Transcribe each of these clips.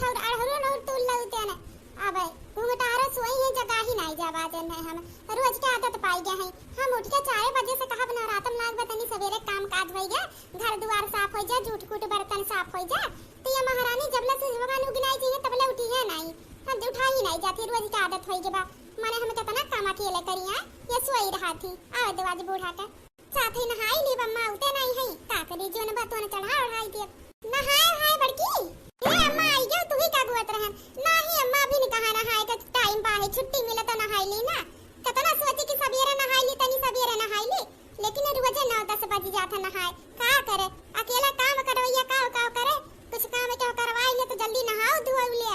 छौर अड़हरो न तुल लउते न अबे घुंघटारो सोई है जगह ही नहीं जावा देन है हम रोज के आदत पाई गए हैं। हम उठ के 4 बजे से कहा बना रातम लाग बतनी सवेरे काम काज होई जा घर द्वार साफ हो जा झूठ कूट बर्तन साफ हो जा तो ये महारानी जबले से भगवान उगनाई चाहिए तबले उठी है नहीं हम उठा ही नहीं जाती रोज की आदत होई के बा माने हम कितना काम अकेले करिया ये सोई रहा थी आवे दवाज बूढ़ा का साथ ही नहाई ली बम्मा उते नहीं है का करी जोन बातों ने चढ़ा उड़ाई दे नहाए हाय बड़की ए अम्मा आई जा तू ही का गुवत रहन नहीं अम्मा भी नहीं कहा नहाए का टाइम बा है छुट्टी मिले तो नहाई ली ना कितना सोची कि सवेरे नहाई ली तनी सवेरे नहाई ली लेकिन रोज 9-10 बजे जाता नहाए का करे अकेला काम करवैया का करे कुछ काम के करवाई ले तो जल्दी नहाओ धोओ ले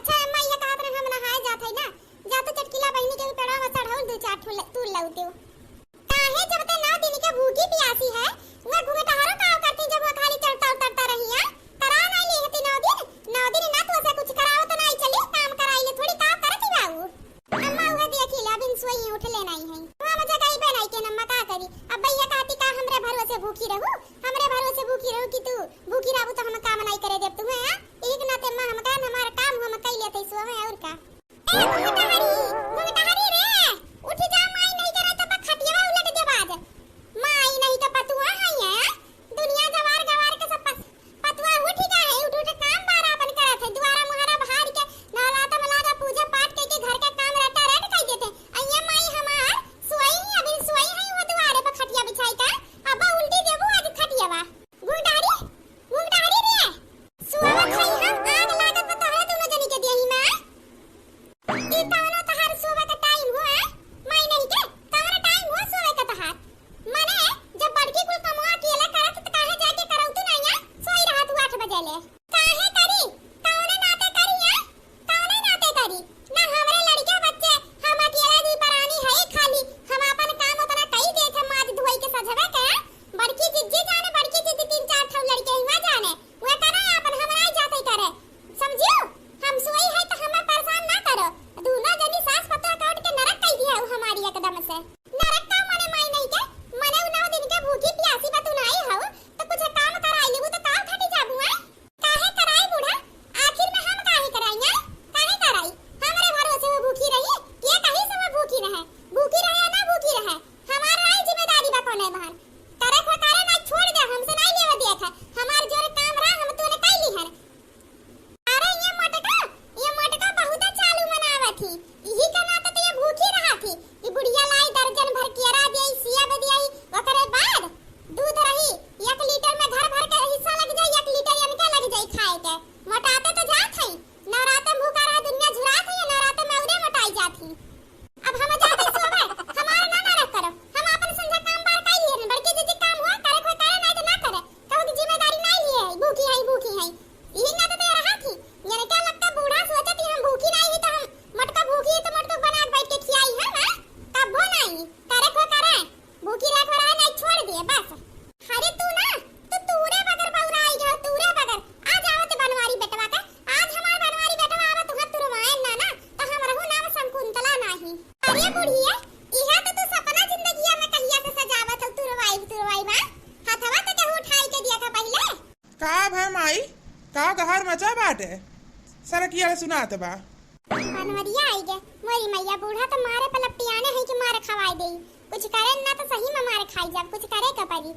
अच्छा अम्मा ये कहत रहे हम नहाए जात है ना जा तो चटकीला बहिनी के पेड़वा में चढ़ाओ 2-4 तू लउते काहे जब ते 9 दिन के भूखी प्यासी है वो घुंघटारो का करती जब वो खाली चढ़ता उतरता रही है करा नहीं ली हती 9 दिन ना तो से कुछ कराओ तो नहीं चली काम कराई ले थोड़ी काम करती बाबू अम्मा वो देखी ला बिन सोई उठ ले नहीं है वहां मजा कहीं पे नहीं के नम्मा का करी अब भैया कहती का हमरे भरोसे भूखी रहू कि तू भूखी रहू तो हम काम नहीं करे देब तू है एक ना ते हम का हमारा काम हम कई लेते सो है और का ए घुंघटारी रे उठ जा माई नहीं करे तो खटियावा उलट दे बाद माई नहीं तो पतुआ है दुनिया जवार गवार के सब पतुआ उठ जा है उठ काम बार अपन करत है द्वारा मुहारा बाहर के नवराता में लागा पूजा पाठ के घर का काम रहता रेड कह देते अइया माई हमार सोई अभी सोई है वो द्वारे पर खटिया बिछाई का अब उल्टी देबू आज खटियावा घुंघटारी रे सुवा खाई हम आग लागत बता है तूने जनी के देही में ई तानो तहार सोवे का टाइम हुआ माई नहीं के तारा टाइम हुआ सोवे का तहार माने जब बड़की कुल कमवा अकेला करत त काहे जाके करौ तू नहीं सोई रहा तू 8 बजे ले काहे करी कौने नाते करी ना हमरे लड़के बच्चे हम अकेला दी परानी है खाली हम अपन काम उतना कई देखे माज धोई के सजवे के बड़की जिज्जी जाने बड़की जिज्जी 3-4 ठौ लड़के हुआ जाने वो करे अपन हमरा जाते करे समझियो हम सोई है तो हमें परेशान ना करो दूना जनी सास पता काट के नरक कई दिया हमारी एकदम से नरक का मने माई नहीं के मने 9 दिन के भूखी प्यासी बतू नहीं हो तो कुछ काम कराई लेबू तो काम फटी जाबू है काहे कराई बूढ़ा आखिर में हम काहे कराई हमरे भरोसे वो भूखी रही ये कहीं से वो भूखी रहे ना भूखी रहे हमार राय जिम्मेदारी बा कोने बहन करे को करे ना छोड़ दे हमसे नहीं लेवा देख हमार जोर काम रहा हम तूने कई ली है अरे ये मटका बहुत चालू मनावत थी यही करना तो ये भूखी रहा थी ये बुढ़िया लाई दर्जन भर केरा देई सिया दे देई ओकरे बाद दूध रही 1 लीटर में घर भर के हिस्सा लग जाई 1 लीटर इनका लग जाई खाए के मोटाते तो जात है नवरात्र भूखा रहा दुनिया झुरात है नवरात्र में उड़े मोटाई जात है अब हम जाते सोवे हमारा ना रख करो हम अपन संजा काम बार कई लिए बड़की दीदी काम हुआ करे कोई करे नहीं तो ना करे कहो की जिम्मेदारी नहीं लिए भूखी है यही ना तो दे रहा थी यानी क्या लगता बूढ़ा सोचती थी हम भूखी नहीं तो हम मटका भूखी है तो मटका बना के बैठ के खिलाई है ना तब वो नहीं करे को करे भूखी रह रहा नहीं छोड़ दिए बस अरे तू ना तो तूरे बगर बौराई जा तूरे बगर आज आवत बनवारी बेटवा का आज हमार बनवारी बेटवा आवत तुह तुरवाए ना तो हम रहू नाम संकुंतला नहीं अरे बुढ़िया इहा तो तू सपना जिंदगी में कहिया से सजावत तुरवाई बा हाथवा तो केहू उठाई के दिया का पहले का भै माई का गहर मचा बाटे सरकिया सुनात बा बनवरिया आई गे मोरी मैया बूढ़ा तो मारे पलपटियाने है कि मारे खवाई देई कुछ करे ना तो सही में मारे खाई जब कुछ करे का परी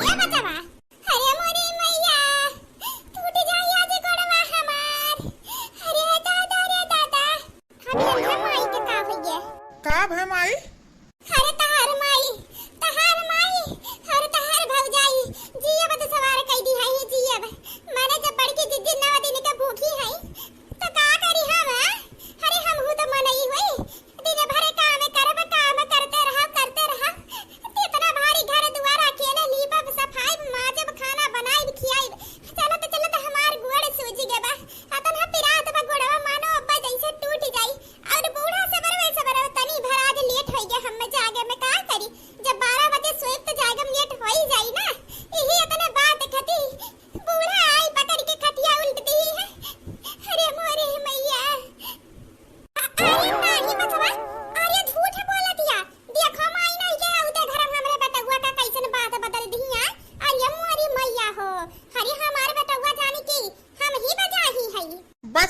ये बचावा अरे मोरी मैया टूट जाई आज गोड़वा हमार अरे दादा हम माई के का होइए का भै माई अरे तहार माई अरे तहार भौजाई जियब तो सवार कई दी है जियब माने जब बड़की जिद्दी 9 दिन के भूखी है तो का करी हम अरे हम हु तो मनई होई दिन भर काम करते रहा कितना भारी घर द्वार अकेले लीपब सफाई मार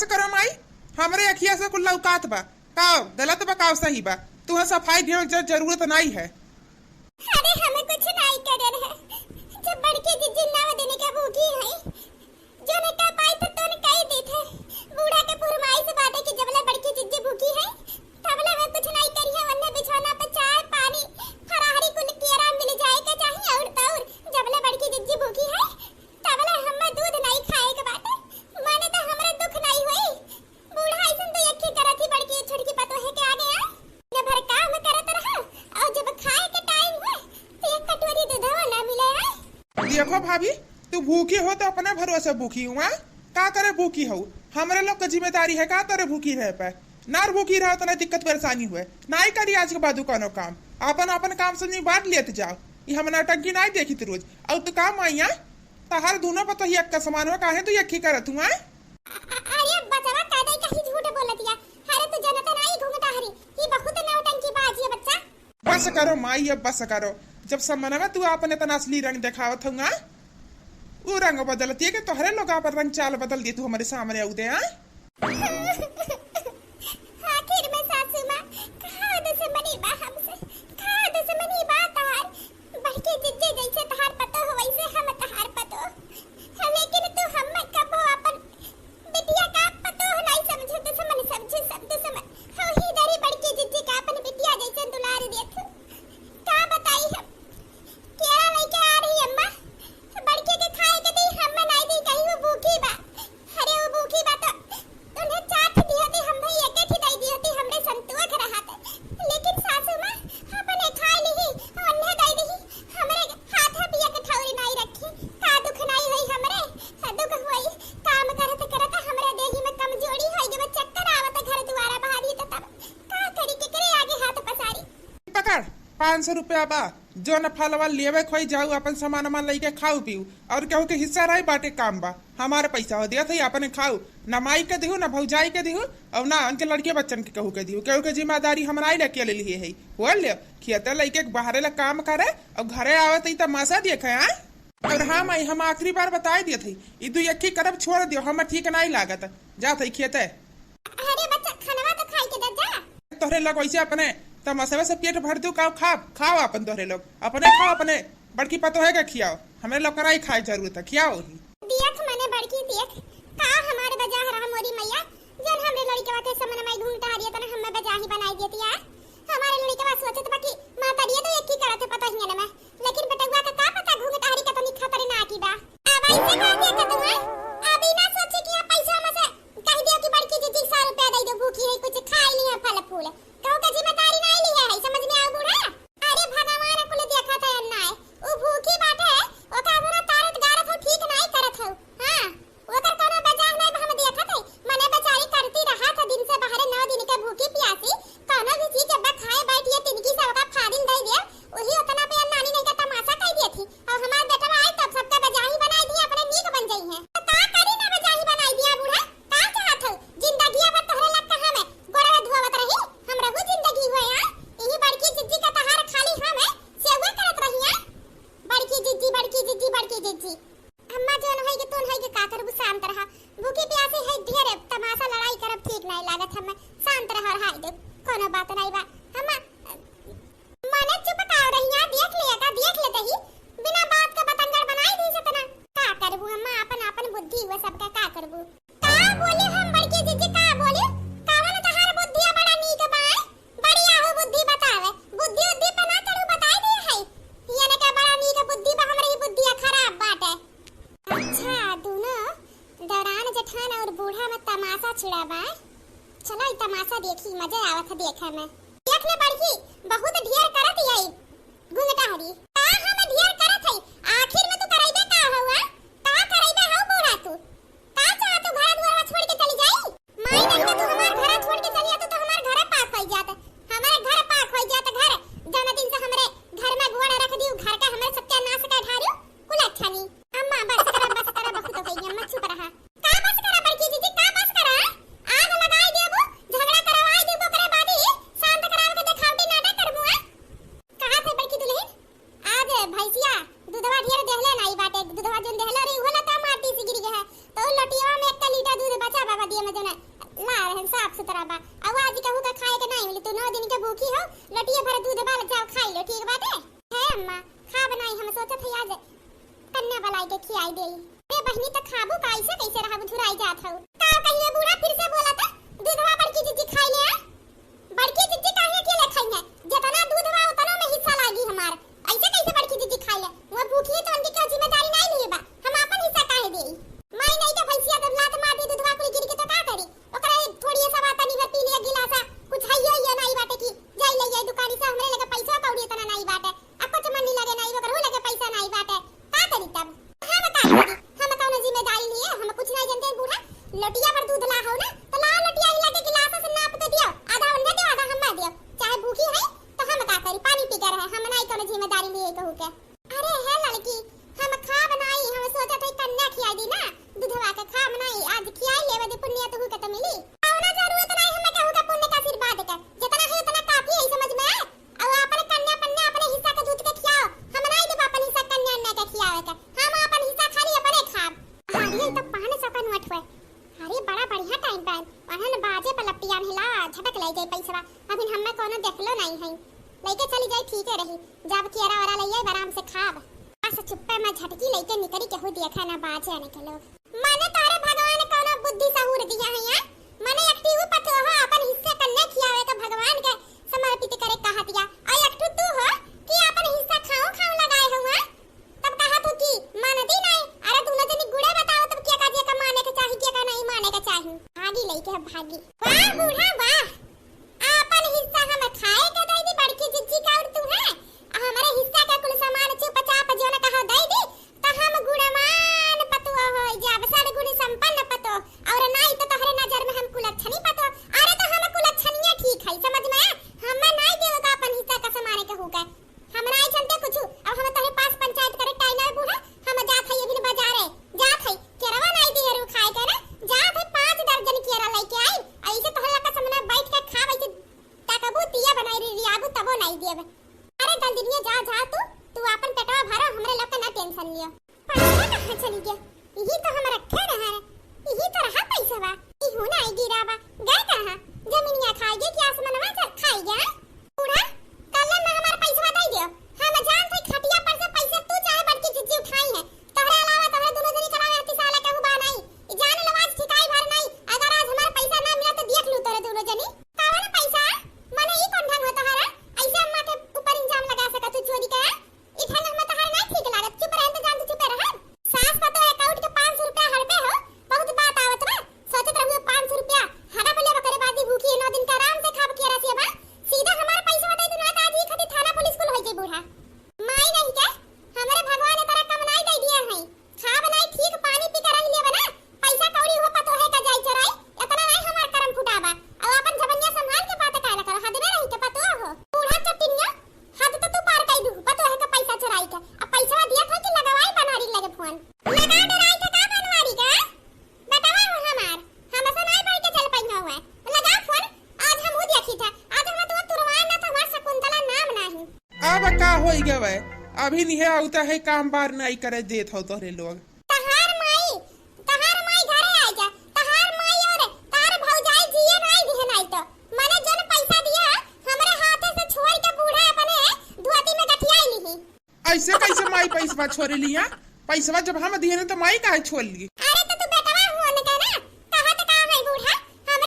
बस करो माई, हमरे अखिया से कुल लौकात बा। काव गलत बा काव सही बा, तुहे सफाई के जरूरत नहीं है। अरे हमें कुछ नहीं करे है, जब बड़के जिज्जी नाव देने के भूखी है, जो ने का पाई तो ने कही दी थे। बूढ़ा के फरमाई से बात है कि जबले बड़की जिज्जी भूखी है, तबले मैं कुछ नहीं करी है। वन्ने बिछौना पे चाय पानी फराहरी कुल केरा मिल जाए के चाहिए और तौर जबले बड़की जिज्जी भूखी है, तबले हमें दूध नहीं खाए के बात है। माने तो हमरे दुख नहीं हुई। बूढ़ा ऐसन तो यक्की करत ही बड़की छोटकी पतो है के आगे आ ने भर काम करत रहा और जब खाए के टाइम हुए तो एक कटोरी दूधवा ना मिले है। देखो भाभी, तू भूखी हो तो अपने भरोसे भूखी हुआ, का करे भूखी हो? हमरे लोग का जिम्मेदारी है का तेरे भूखी रह पे। नार भूखी रहो तो ना दिक्कत परेशानी हुए, नहीं करी आज के बाद कोनो काम। अपन अपन काम से बांट लेते जाओ, ये हम नौटंकी नहीं देखी तू रोज। और तू काम आइया तो हर दोनों पर तो ही एक का समान हो, काहे तू यक्की करत हुआ? अरे बचवा कादई कहीं झूठ बोलतिया। अरे तू जनता नहीं घूंघटा हरी, ये बहुत नौटंकी बाजी है बच्चा। बस करो माई, अब बस करो। जब सम्मान में तू अपने तना असली रंग दिखावत हुआ, वो रंग बदलती है कि तोहरे लोग पर रंग चाल बदल दी तू हमारे सामने आउदे। आखिर में सासू मां कहा दुश्मनी बा हमसे, कहा दुश्मनी बा तहार बड़के जिज्जे जैसे तहार पतो हो वैसे हम तहार पतो। लेकिन तू हम कबो अपन बिटिया का पतो नहीं समझे, दुश्मन समझे सब दुश्मन हो ही दरी बड़के जिज्जे का अपन बिटिया जैसे दुलार देत। का बताई हम केरा लेके आ रही अम्मा, बड़के के खाए के दी हम नहीं दी, कहीं वो भूखी बा। अरे वो भूखी बा तो उन्हें चाट दी होती, हम भी एक एक ही दी होती, हमरे संतोष रहा था। लेकिन सासू मां अपने खा ली और उन्हें दे दी, हमरे हाथ पिया के ठौरी नहीं रखी। का दुख नहीं हुई हमरे, दुख हुई काम करत करत हमरे देही में कमजोरी होई, जब चक्कर आवत घर द्वारा बाहरी तो तब का करी के करे आगे हाथ पसारी। पकड़ 500 रुपया बा, जो न फलवा लेवे खोई जाऊ, अपन सामान मान लेके खाऊ पीऊ, और केहू के हिस्सा रही बाटे काम बा। हमारे पैसा हो दिया था अपने खाऊ, न माई के दिहू न भौजाई के दिहू और ना उनके लड़के बच्चन के कहू के दिहू। केहू के जिम्मेदारी हम नहीं लेके ले लिए है, बोल ले खेते लेके बाहरे ला काम करे और घरे आवत ही तमाशा देखे। और हाँ माई, हम आखिरी बार बताई दिए थे, इदू यक्की करब छोड़ दियो, हम ठीक नहीं लागत। जा थे खेते। अरे बच्चा खाना तो खाई के दे जा। तोहरे लोग वैसे अपने तमाशा से पेट भर दू, खाओ खाओ अपन तोहरे लोग अपने खाओ, अपने बड़की पतो है क्या खियाओ, हमें लोग कराई खाए जरूरत है, खियाओ ही। देख मने बड़की देख का हमारे बजा रहा मोरी मैया, जन हमरे लड़के वाके समन में घूमता हरिया तना हमें बजा ही बनाई देती यार। हमारे लड़के वास सोचत बाकी माता दिए तो एक ही करत पता ही न मैं, लेकिन बेटुआ का पता घूमता हरी का तो निखा तरे ना की बा। अब ऐसे का दिया का तुम अभी ना सोचे कि पैसा में से कह दिया कि बड़की जी 100 रुपया दे दो, भूखी है कुछ खाई नहीं है फल फूल, कहू का जिम्मेदारी नहीं लिया है, समझ में आओ बूढ़ा। अरे भगवान कुल देखा था ना वो भूखी बाटे ओ का बुरा तारत गारत हो ठीक नहीं करत हो। हां ओकर कोनो बजाह नहीं हम देखा थे, मने बेचारी करती रहा था दिन से बाहर 9 दिन के भूखी प्यासी, कोनो भी चीज जब खाए बैठिए तिनकी सब का फादिन दे दे, वही उतना पे नानी नहीं का तमाशा कह दी थी। और हमार बेटा आए तब सबका बजाही बनाई दी, अपने नीक बन गई है। तो का करी ना बजाही बनाई दिया बूढ़ा, का चाहत हो जिंदगी अब तोहरे लग कहां में गोड़ा धोवत रही, हम रहू जिंदगी हो यार। यही बड़की जिज्जी का तहार खाली हम है सेवा करत रही है। बड़की जिज्जी बड़की जिज्जी बड़की जिज्जी अम्मा जोन है के तोन है के का करबू, शांत रहा। भूखी प्यासी है ढेर तमाशा लड़ाई करब ठीक नहीं लागत, हमें शांत रह हाय दे कोनो बात नहीं बा। हम माने चुप का रही है, देख लिया का देख लेते ही बिना बात का बतंगड़ बनाई दी सतना। का करबू अम्मा अपन अपन बुद्धि हुआ सबका का करबू। का बोले हम बड़की जिज्जी का बोले कावन तहार बुद्धि बड़ा नीक बा, बढ़िया हो बुद्धि बतावे, बुद्धि उद्धि पे ना करू बताई दे है, ये ने का बड़ा नीक बुद्धि बा, हमरे ही बुद्धि खराब बाटे। अच्छा दोनों दौरान जेठान और बूढ़ा में तमाशा छिड़ा बा, चलो ई तमाशा देखी मजा आवत देखे में। देख ले बड़की बहुत ढेर करत यही घुंघटा हरी का हम ढेर करत है, आखिर में तू करैबे का हुआ, का करैबे हो बूढ़ा तू का चाह तू घर द्वार छोड़ के चली जाई। माई नहीं तो तू हमार घर छोड़ के चली तो हमार घर पाक हो जात, हमारे घर पाक हो जात। घर जन दिन से हमरे घर में घोड़ा रख दियो, घर का हमरे सत्यानाश का ढारियो कुल अच्छा नहीं। अम्मा बस करा बहुत हो गई, अम्मा चुप रहा। का बस करा बड़की दीदी का बस करा, आग लगाई देबो झगड़ा करवाई देबो, करे बादी शांत कराव के देखावटी नाटक करबो। कहां थे बड़की दुल्हन बलाई के खियाई देई। रे बहनी त खाबू कैसे कैसे रहबू धुराई जात हऊ। का कहिए बूढ़ा फिर से बोला था दूधवा बड़की जीजी खाई ले। बड़की जीजी काहे के ले खाई है? जितना दूधवा उतना में हिस्सा लागी हमार। ऐसे कैसे बड़की जीजी खाई ले? वो भूखी है तो उनकी क्या जिम्मेदारी नहीं लिए बा? हम अपन हिस्सा काहे देई? मैं नहीं तो भैंसिया के लात मार दी दूधवा कुल गिर के तो का करी? ओकरा थोड़ी सा बात नहीं पी लिया गिलासा कुछ हइयो ये नहीं बाटे की जाई ले जाई दुकानी से हमरे लगे पैसा कौड़ी तना नहीं बाटे। अब कुछ मन नहीं लगे नहीं ओकरा लगे पैसा नहीं बाटे। का करी तब? हम का करी? हम कौन जिम्मेदारी लिए? हम कुछ नहीं जानते बूढ़ा। लटिया पर दूध ला हो ना तो ला लटिया ही लगे गिलासा से नाप के दियो। आधा उन्हें दे आधा हम दियो। चाहे भूखी है तो हम का करी? पानी पी कर रहे हम नहीं कौन जिम्मेदारी लिए कहू के। अरे है लड़की हम खा बनाई हम सोचा था कन्या खियाई दी ना दूधवा के खा बनाई आज खियाई लेवे दे पुण्य तो के तो मिली। औना जरूरत नहीं हमें कहू का पुण्य का आशीर्वाद के जितना है उतना काफी है समझ में। और अपन कन्या पन्या अपने हिस्सा के दूध के खियाओ हम नहीं देब अपन हिस्सा कन्या ने के खियावे के। हम अपन हिस्सा खाली अपने खाब। हां ये तो पान सका नोट हुए। अरे बड़ा बढ़िया टाइम पे वहन बाजे पे लपटिया हिला झटक ले जाए पैसा। अभी हमें कोनो देखलो नहीं है लेके चली जाए ठीक है रही जब केरा वाला ले जाए आराम से खाब। ऐसे चुप्पे में झटकी लेके निकली केहू देखा ना बाजे आने के लोग। माने तारे भगवान कोनो बुद्धि सहूर दिया है यार। माने एक्टिव पतो हो अपन हिस्सा कन्या खियावे के भगवान के समर्पित करे कहा दिया। और एकटू तू हो कि अपन हिस्सा खाओ लगाए हुआ तब कहा तू की मानती नहीं। अरे तूने जनी गुड़े बताओ तब क्या काजे का माने के चाहिए क्या का नहीं माने के चाहिए। भागी लेके भागी। वाह बूढ़ा वाह अपन हिस्सा हम खाए के दे दी बड़की जिज्जी का और तू है हमारे हिस्सा का कुल सामान चुपचाप जो न कहा दे दी तो हम गुणमान पतुआ हो जब सड़ गुण संपन्न पतो और नहीं तो तोहरे नजर में हम कुलच्छनी पतो। अरे तो हम कुलच्छनिया ठीक है समझ में। हम नहीं देगा अपन हिस्सा का सामान के होगा हम नहीं जानते कुछ। अब हम तोहरे पास पंचायत करे टाइम है बूढ़ा हम जात है अभी बाजारे जात है केरवा नहीं दी हरू खाए के ना जात है 5 दर्जन केरा लेके आई ऐसे तोहरा का सामने बैठ के खा वैसे ताकबू तिया बनाई री रियाबू तबो नहीं देबे। अरे जल्दी निया जा तू अपन पेटवा भरो हमरे लोग का ना टेंशन लियो। पैसा कहां चली गया? यही तो हम रखे रहा यही तो रहा पैसा बा ई हो ना गिरा बा गए कहां? जमीनिया खाएगे कि आसमानवा से खाएगा? बूढ़ा कल ना हमारा पैसा दे दियो। हम जान से खटिया पर से पैसा तू चाहे बड़की जिज्जी उठाई है तोहरे अलावा तोहरे दोनों जनी करावे हती साला कहू बा नहीं जान लवाज ठिकाई भर नहीं। अगर आज हमारा पैसा ना मिला तो देख लू तोरे दोनों जनी काहे ना पैसा माने ई कौन ढंग हो तोहरा ऐसे अम्मा के ऊपर इंजाम लगा सका तू चोरी का इठा हम तोहरा नहीं ठीक लागत। चुप रह तो जान तू चुप रह। सास पतो अकाउंट के 500 रुपया हर पे हो बहुत बात आवत बा सोचत रहू 500 रुपया हरा बोले बकरे बादी भूखी 9 दिन का आराम से खाब के रसी बा सीधा हमारा पैसा दे दू ना आज ही खाती थाना पुलिस कुल होई जे बूढ़ा। माई नहीं के हमरे भगवान ने तेरा कम नहीं दे दिया है खाब नहीं ठीक पानी पी कर रह ले बना पैसा कौड़ी हो पतो है का जाई चराई इतना नहीं हमार करम फुटाबा। अब अपन जबनिया संभाल के बात काला कर हद में रही के पतो हो बूढ़ा चटिनिया हद तो तू पार कई दू पतो है का पैसा चराई के अब पैसा दिया था कि लगवाई बनवारी लगे फोन लगा डराई था का बनवारी का बतावा हो हमार हमसे नहीं बैठ के चल पाई हुआ लगा फोन आज हम देखी था आज हम तो तुरवान ना था हमार शकुंतला नाम नहीं। अब का होई गवे अभी नहीं आउता है काम बार नहीं करे देत हो तोरे लोग। तहार माई घरे आ जा तहार माई और तार भौजाई जिए नहीं दिए नहीं तो माने जन पैसा दिया हमरे हाथे से छोड़ के बूढ़ा अपने धोती में गठियाई ली। ऐसे कैसे माई पैसा छोड़ लिया? पैसा जब हम दिए तो माई काहे छोड़ ली? अरे